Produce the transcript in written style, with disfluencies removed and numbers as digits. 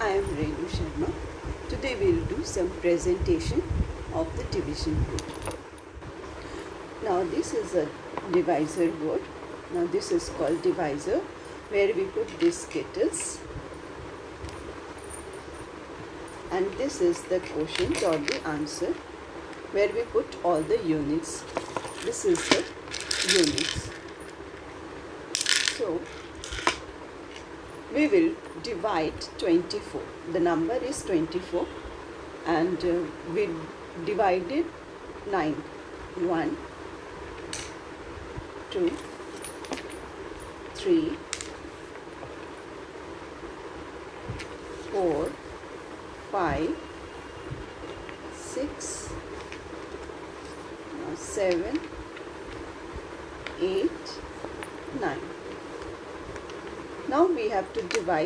I am Renu Sharma. Today we will do some presentation of the division board. Now this is a divisor board. Now this is called divisor, where we put these kettles, and this is the quotient or the answer, where we put all the units. This is the units. So we will divide 24. The number is 24, and we divided 9. 1, 2, 3, 4, 5, 6, 7, 8, 9. Now we have to divide